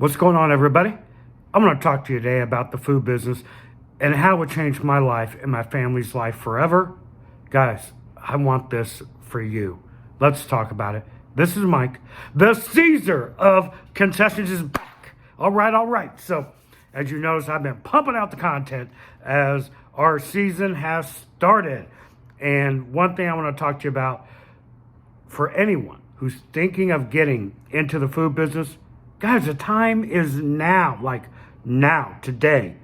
What's going on, everybody? I'm going to talk to you today about the food business and how it changed my life and my family's life forever. Guys, I want this for you. Let's talk about it. This is Mike. The Caesar of concessions is back. All right. So, as you notice, I've been pumping out the content as our season has started. And one thing I want to talk to you about for anyone who's thinking of getting into the food business, guys, the time is now, like now, today.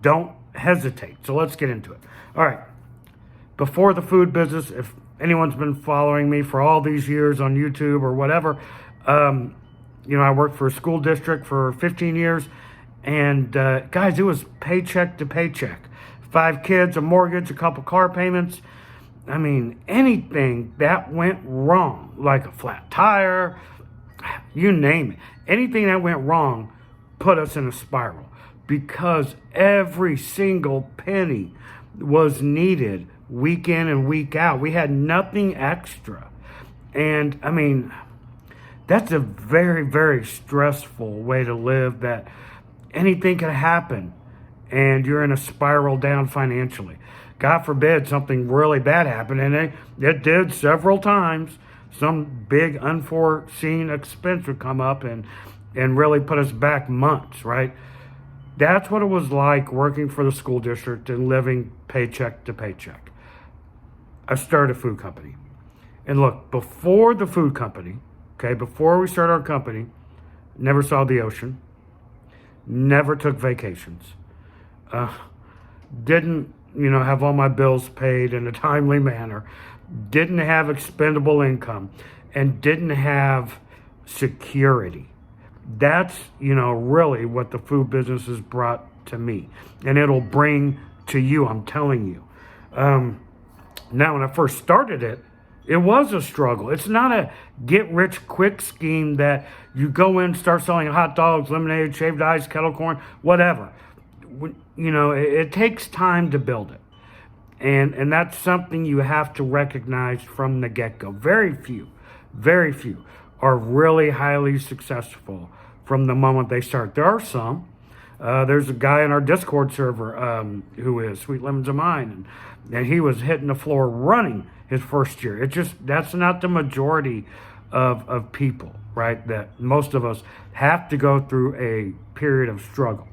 Don't hesitate. So let's get into it. All right. Before the food business, if anyone's been following me for all these years on YouTube or whatever, I worked for a school district for 15 years. And guys, it was paycheck to paycheck. 5 kids, a mortgage, a couple car payments. I mean, anything that went wrong, like a flat tire, you name it. Anything that went wrong put us in a spiral because every single penny was needed week in and week out. We had nothing extra. And I mean, that's a very, very stressful way to live, that anything can happen and you're in a spiral down financially. God forbid something really bad happened, and it did several times. Some big unforeseen expense would come up and really put us back months, right? That's what it was like working for the school district and living paycheck to paycheck. I started a food company. And look, before the food company, before we started our company, never saw the ocean, never took vacations, didn't, have all my bills paid in a timely manner, didn't have expendable income, and didn't have security. That's, really what the food business has brought to me. And it'll bring to you, I'm telling you. Now, when I first started it, it was a struggle. It's not a get-rich-quick scheme that you go in, start selling hot dogs, lemonade, shaved ice, kettle corn, whatever. It takes time to build it. And that's something you have to recognize from the get-go. Very few are really highly successful from the moment they start. There are some. There's a guy in our Discord server who is Sweet Lemons of Mine, and he was hitting the floor running his first year. That's not the majority of people, right? That most of us have to go through a period of struggle.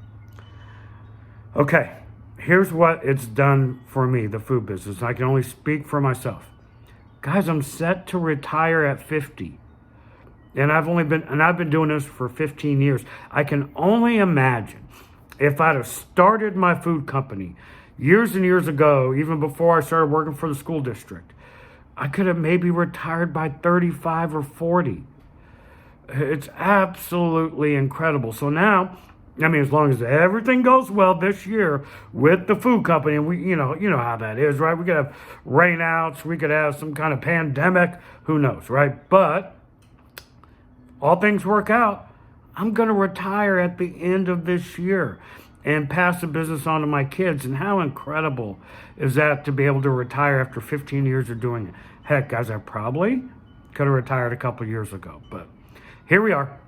Okay, here's what it's done for me, the food business. I can only speak for myself. Guys, I'm set to retire at 50. And I've been doing this for 15 years. I can only imagine if I'd have started my food company years and years ago, even before I started working for the school district, I could have maybe retired by 35 or 40. It's absolutely incredible. So now, as long as everything goes well this year with the food company, and we, you know how that is, right? We could have rainouts, we could have some kind of pandemic, who knows, right? But all things work out, I'm going to retire at the end of this year and pass the business on to my kids. And how incredible is that, to be able to retire after 15 years of doing it? Heck, guys, I probably could have retired a couple years ago, but here we are.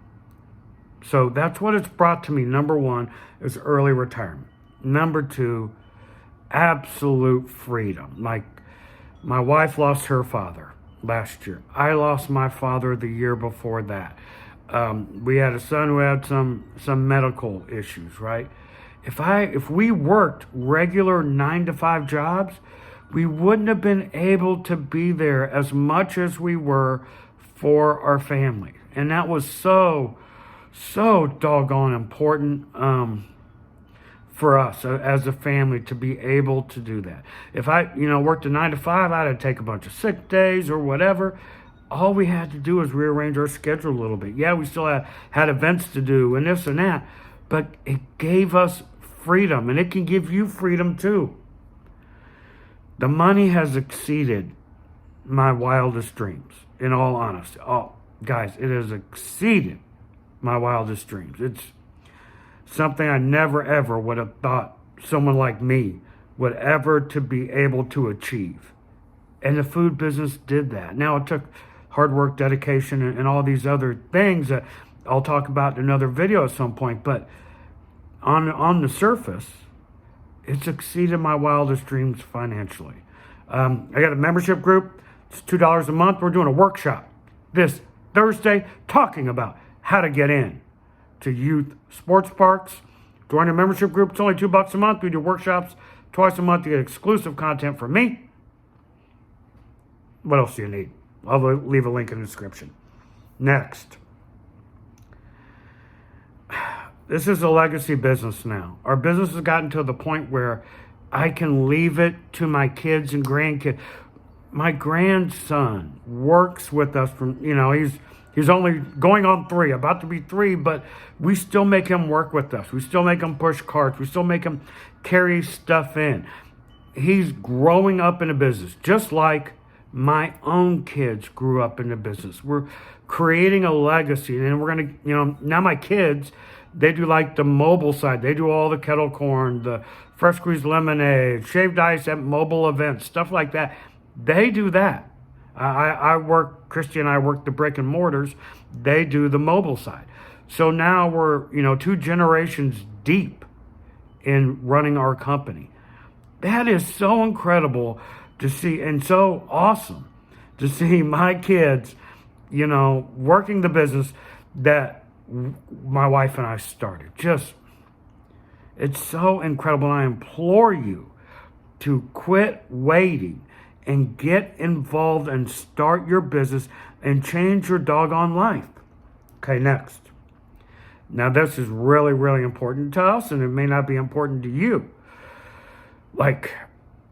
So that's what it's brought to me. Number 1 is early retirement. Number 2, absolute freedom. Like, my wife lost her father last year. I lost my father the year before that. We had a son who had some medical issues, right? If we worked regular 9-to-5 jobs, we wouldn't have been able to be there as much as we were for our family. And that was so doggone important for us as a family to be able to do that. If I, worked a 9-to-5, I'd have to take a bunch of sick days or whatever. All we had to do was rearrange our schedule a little bit. Yeah, we still had events to do and this and that, but it gave us freedom, and it can give you freedom too. The money has exceeded my wildest dreams, in all honesty. Oh, guys, it has exceeded my wildest dreams. It's something I never ever would have thought someone like me would ever to be able to achieve. And the food business did that. Now, it took hard work, dedication, and all these other things that I'll talk about in another video at some point. But on the surface, it's exceeded my wildest dreams financially. I got a membership group. It's $2 a month. We're doing a workshop this Thursday talking about how to get in to youth sports parks. Join a membership group. It's only $2 a month. We do workshops twice a month to get exclusive content from me. What else do you need? I'll leave a link in the description. Next. This is a legacy business now. Our business has gotten to the point where I can leave it to my kids and grandkids. My grandson works with us from, he's only going on 3, about to be 3, but we still make him work with us. We still make him push carts. We still make him carry stuff in. He's growing up in a business, just like my own kids grew up in the business. We're creating a legacy, and we're going to, now my kids, they do like the mobile side. They do all the kettle corn, the fresh squeezed lemonade, shaved ice at mobile events, stuff like that. They do that. Christy and I work the brick and mortars. They do the mobile side. So now we're, 2 generations deep in running our company. That is so incredible to see, and so awesome to see my kids, working the business that my wife and I started. It's so incredible. I implore you to quit waiting and get involved and start your business and change your doggone life. Okay, next. Now, this is really, really important to us, and it may not be important to you.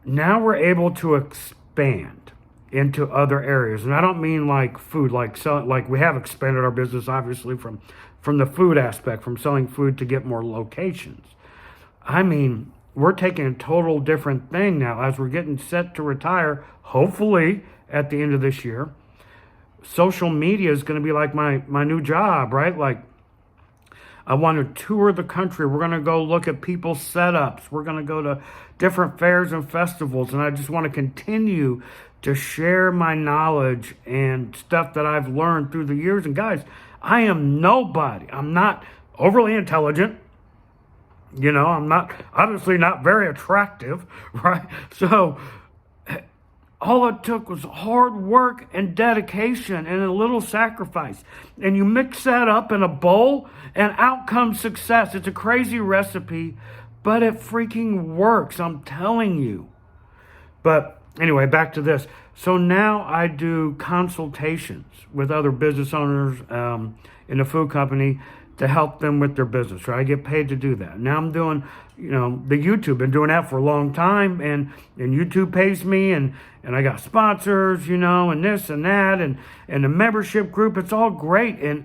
Now we're able to expand into other areas. And I don't mean like food, like we have expanded our business, obviously, from the food aspect, from selling food to get more locations. I mean, we're taking a total different thing now as we're getting set to retire, hopefully at the end of this year. Social media is going to be like my new job, right? I want to tour the country. We're going to go look at people's setups. We're going to go to different fairs and festivals. And I just want to continue to share my knowledge and stuff that I've learned through the years. And guys, I am nobody. I'm not overly intelligent. I'm obviously not very attractive, right? So all it took was hard work and dedication and a little sacrifice. And you mix that up in a bowl and out comes success. It's a crazy recipe, but it freaking works. I'm telling you. But anyway, back to this. So now I do consultations with other business owners in the food company to help them with their business, right? I get paid to do that. Now I'm doing, the YouTube. Been doing that for a long time, and YouTube pays me, and I got sponsors, and this and that, and the membership group. It's all great, and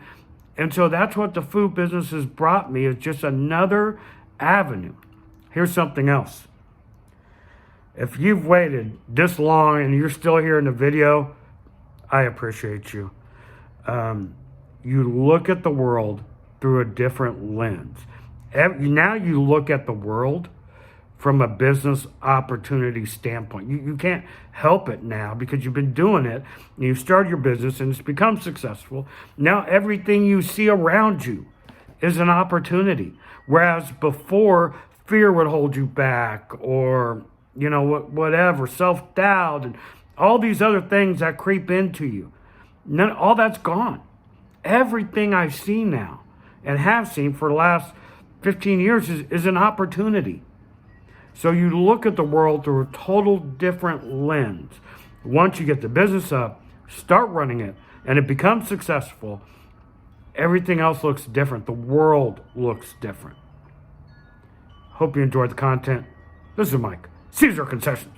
so that's what the food business has brought me, is just another avenue. Here's something else. If you've waited this long and you're still here in the video, I appreciate you. You look at the world through a different lens. Now you look at the world from a business opportunity standpoint. You can't help it now because you've been doing it. And you started your business and it's become successful. Now everything you see around you is an opportunity. Whereas before, fear would hold you back, or, whatever, self-doubt and all these other things that creep into you. All that's gone. Everything I've seen now and have seen for the last 15 years is an opportunity. So you look at the world through a total different lens. Once you get the business up, start running it, and it becomes successful, everything else looks different. The world looks different. Hope you enjoyed the content. This is Mike, Caesar Concessions.